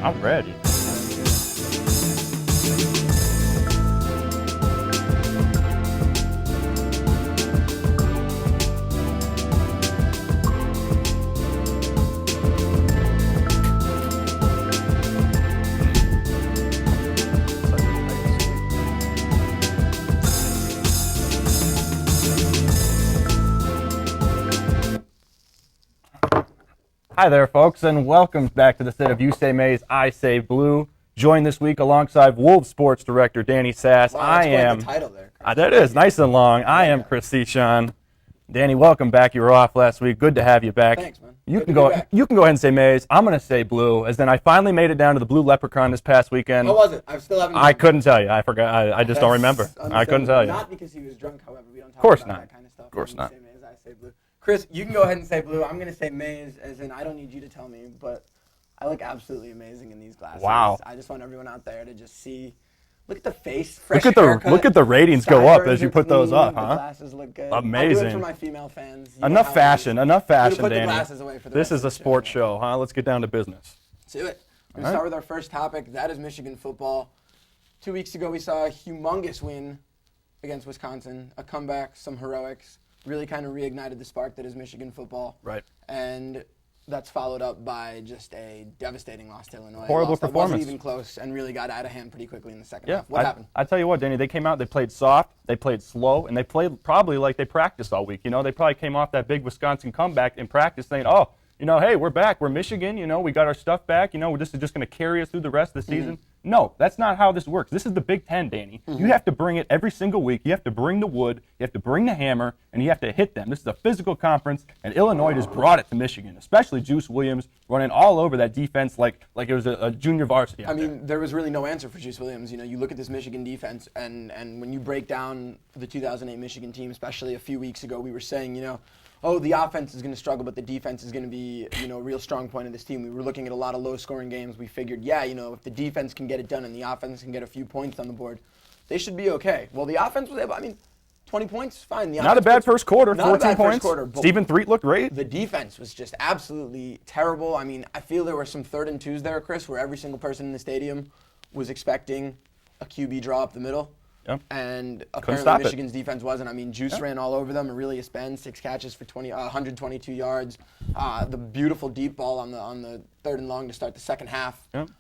I'm ready. Hi there, folks, and welcome back to the set of You Say Maize, I Say Blue. Joined this week alongside Wolves Sports Director Danny Sass. Wow, that's quite the title there, Chris. That is nice and long. I am Chris Cichon. Danny, welcome back. You were off last week. Good to have you back. Thanks, man. You can go ahead and say Maize. I'm going to say Blue, as then I finally made it down to the Blue Leprechaun this past weekend. How was it? I still haven't. I couldn't tell you. I forgot. I just don't remember. I couldn't tell you. Not because he was drunk, however. We don't talk about not. that kind of stuff. Of course not. Say Maize, I say Blue. Chris, you can go ahead and say Blue. I'm going to say Maize, as in I don't need you to tell me, but I look absolutely amazing in these glasses. Wow. I just want everyone out there to just see. Look at the face. Look at the ratings go up as you put those up, huh? The glasses look good. Amazing. I'll do it for my female fans. Enough fashion, put Danny. the glasses away for the This rest is of a the sports show, huh? Let's get down to business. Let's do it. We're going to start with our first topic. That is Michigan football. 2 weeks ago, we saw a humongous win against Wisconsin, a comeback, some heroics, really kind of reignited the spark that is Michigan football. Right. And that's followed up by just a devastating loss to Illinois. Horrible That performance. wasn't even close and really got out of hand pretty quickly in the second half. What happened? I tell you what, Danny, they came out, they played soft, they played slow, and they played probably like they practiced all week. You know, they probably came off that big Wisconsin comeback in practice saying, oh, you know, hey, we're back. We're Michigan. You know, we got our stuff back. You know, this is just going to carry us through the rest of the season. No, that's not how this works. This is the Big Ten, Danny. You have to bring it every single week. You have to bring the wood. You have to bring the hammer, and you have to hit them. This is a physical conference, and Illinois just brought it to Michigan, especially Juice Williams running all over that defense like it was a junior varsity. I mean, there was really no answer for Juice Williams. You know, you look at this Michigan defense, and when you break down the 2008 Michigan team, especially a few weeks ago, we were saying, you know, oh, the offense is going to struggle, but the defense is going to be, you know, a real strong point of this team. We were looking at a lot of low-scoring games. We figured, yeah, you know, if the defense can get it done and the offense can get a few points on the board, they should be okay. Well, the offense was able, 20 points, fine. Not a bad first quarter, 14 points. Stephen Threet looked great. The defense was just absolutely terrible. I mean, I feel there were some 3rd and 2s there, Chris, where every single person in the stadium was expecting a QB draw up the middle. Yep. And apparently Michigan's defense wasn't. I mean, Juice ran all over them. Aurelius Ben, 6 catches for 122 yards. The beautiful deep ball on the 3rd and long to start the second half. Yep.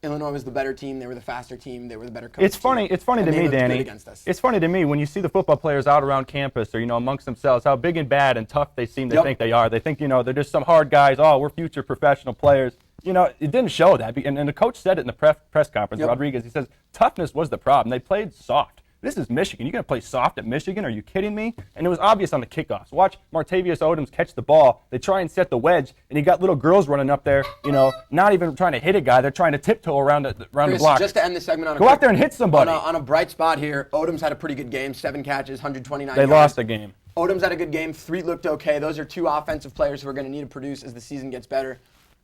Illinois was the better team. They were the faster team. They were the better coach. It's funny to me, Danny. It's funny to me when you see the football players out around campus or, you know, amongst themselves, how big and bad and tough they seem to think they are. They think, you know, they're just some hard guys. Oh, we're future professional players. You know, it didn't show that. And the coach said it in the press conference, Rodriguez. He says, toughness was the problem. They played soft. This is Michigan. You're going to play soft at Michigan? Are you kidding me? And it was obvious on the kickoffs. Watch Martavius Odoms catch the ball. They try and set the wedge, and you got little girls running up there, you know, not even trying to hit a guy. They're trying to tiptoe around the block. Just to end the segment on Go out there and hit somebody. On a bright spot here, Odoms had a pretty good game, 7 catches, 129 yards. They lost the game. Odoms had a good game. Threet looked okay. Those are 2 offensive players who are going to need to produce as the season gets better.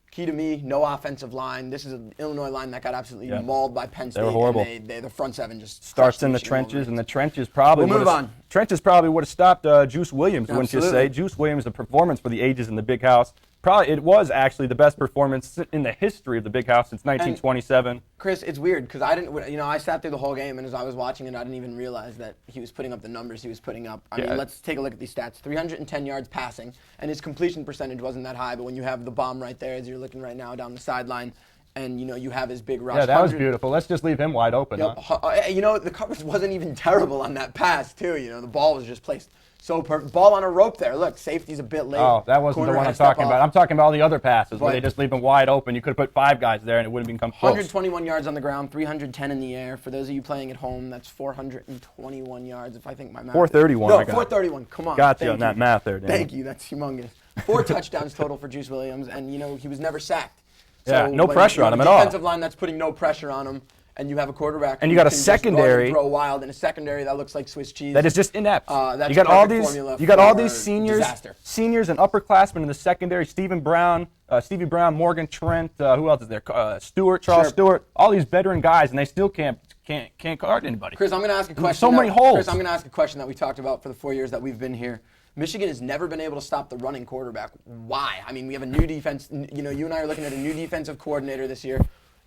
Key to me, no offensive line. This is an Illinois line that got absolutely mauled by Penn State. They were horrible. And the front 7 just starts in the trenches, and the trenches probably we'll move on. Trenches probably would have stopped Juice Williams, wouldn't you say? Juice Williams, a performance for the ages in the Big House. Probably it was actually the best performance in the history of the Big House since 1927. And Chris, it's weird because I sat through the whole game, and as I was watching it, I didn't even realize that he was putting up the numbers he was putting up. I mean, let's take a look at these stats. 310 yards passing, and his completion percentage wasn't that high, but when you have the bomb right there, as you're looking right now down the sideline, and, you know, you have his big rush. Yeah, that was beautiful. Let's just leave him wide open. Huh? You know, the coverage wasn't even terrible on that pass, too. You know, the ball was just placed so perfect. Ball on a rope there. Look, safety's a bit late. Oh, that wasn't the one I'm talking about. I'm talking about all the other passes where they just leave him wide open. You could have put 5 guys there, and it wouldn't have become close. 121 yards on the ground, 310 in the air. For those of you playing at home, that's 421 yards, if I think my math 431. No, 431. Come on. Got you on that math there, Dan. Thank you. That's humongous. 4 touchdowns total for Juice Williams, and, you know, he was never sacked. Yeah, no pressure on him at all. Defensive line that's putting no pressure on him, and you have a quarterback. And you got a secondary. Throw wild, and a secondary that looks like Swiss cheese. That is just inept. That's you got all these. You got all these seniors, disaster. Seniors and upperclassmen in the secondary. Stevie Brown, Morgan Trent. Who else is there? Charles Stewart. All these veteran guys, and they still can't guard anybody. Chris, I'm going to ask a question. So many holes. Chris, I'm going to ask a question that we talked about for the 4 years that we've been here. Michigan has never been able to stop the running quarterback. Why? I mean, we have a new defense. You know, you and I are looking at a new defensive coordinator this year.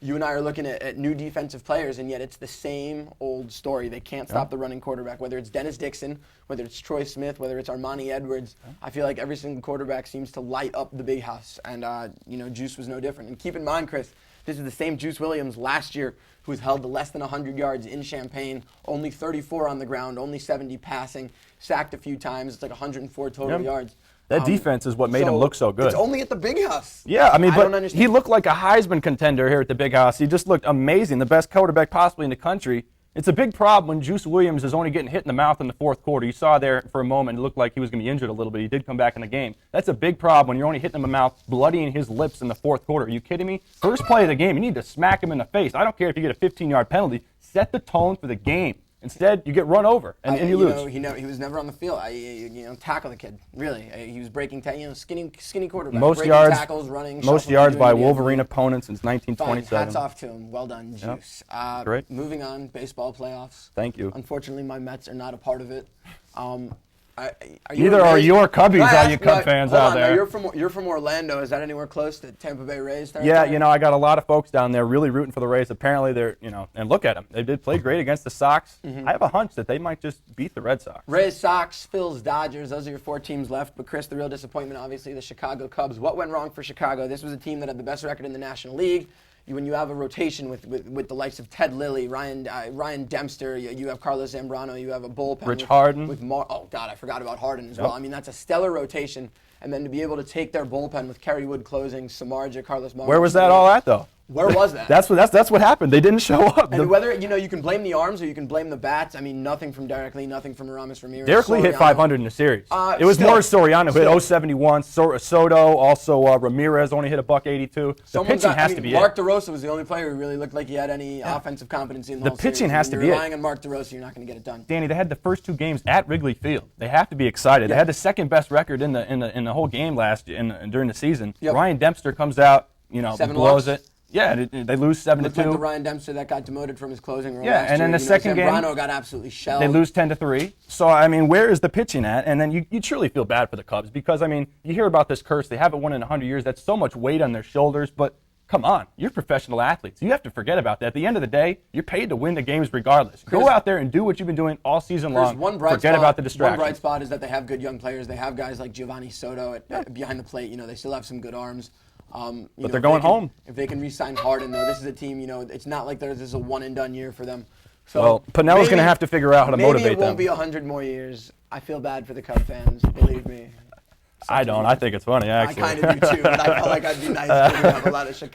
You and I are looking at new defensive players, and yet it's the same old story. They can't stop the running quarterback, whether it's Dennis Dixon, whether it's Troy Smith, whether it's Armani Edwards. I feel like every single quarterback seems to light up the big house, and, you know, Juice was no different. And keep in mind, Chris, this is the same Juice Williams last year who was held to less than 100 yards in Champaign, only 34 on the ground, only 70 passing, sacked a few times. It's like 104 total yards. That defense is what made him look so good. It's only at the big house. Yeah, I mean, but he looked like a Heisman contender here at the big house. He just looked amazing, the best quarterback possibly in the country. It's a big problem when Juice Williams is only getting hit in the mouth in the fourth quarter. You saw there for a moment, it looked like he was going to be injured a little bit. He did come back in the game. That's a big problem when you're only hitting him in the mouth, bloodying his lips in the fourth quarter. Are you kidding me? First play of the game, you need to smack him in the face. I don't care if you get a 15-yard penalty. Set the tone for the game. Instead, you get run over, and you lose. He was never on the field. Tackle the kid. Really, he was breaking. Skinny quarterback. Most yards, tackles, running. Most yards by Wolverine opponents since 1927. Fine. Hats off to him. Well done, Juice. Yep. Great. Moving on, baseball playoffs. Thank you. Unfortunately, my Mets are not a part of it. Neither are your Cubbies, all you Cub fans out there. You're from Orlando. Is that anywhere close to Tampa Bay Rays? Yeah, you know, I got a lot of folks down there really rooting for the Rays. Apparently, they're, you know, and look at them. They did play great against the Sox. I have a hunch that they might just beat the Red Sox. Rays, Sox, Phils, Dodgers. Those are your 4 teams left. But Chris, the real disappointment, obviously, the Chicago Cubs. What went wrong for Chicago? This was a team that had the best record in the National League. When you have a rotation with the likes of Ted Lilly, Ryan Dempster, you have Carlos Zambrano, you have a bullpen. Rich Harden. Oh, God, I forgot about Harden as well. I mean, that's a stellar rotation. And then to be able to take their bullpen with Kerry Wood closing, Samardzija, Carlos Martin. Where was that all at, though? Where was that? That's what happened. They didn't show up. And whether, you can blame the arms or you can blame the bats. I mean, nothing from Derek Lee, nothing from Aramis Ramirez. Derek Lee hit 500 in the series. It was more Soriano who hit 071. Soto, also Ramirez only hit a $182. The pitching has to be Mark DeRosa was the only player who really looked like he had any offensive competency in the whole series. The pitching has to be it. You're relying on Mark DeRosa, you're not going to get it done. Danny, they had the first 2 games at Wrigley Field. They have to be excited. They had the second best record in the whole game during the season. Ryan Dempster comes out, blows it. Yeah, they lose 7-2. Looked like the Ryan Dempster that got demoted from his closing role. Yeah, and then the second game, Zambrano got absolutely shelled. They lose 10-3. So I mean, where is the pitching at? And then you truly feel bad for the Cubs because I mean, you hear about this curse. They haven't won in 100 years. That's so much weight on their shoulders. But come on, you're professional athletes. You have to forget about that. At the end of the day, you're paid to win the games regardless. Go out there and do what you've been doing all season long. Forget about the distractions. One bright spot is that they have good young players. They have guys like Giovanni Soto behind the plate. They still have some good arms. But they're going home. If they can re-sign Harden, though, this is a team, it's not like this is a one-and-done year for them. So well, Pinella's going to have to figure out how to motivate them. Maybe it won't be 100 more years. I feel bad for the Cub fans, believe me. I don't. I think it's funny, actually. I kind of do, too, but I felt like I'd be nice because we have a lot of Chicago.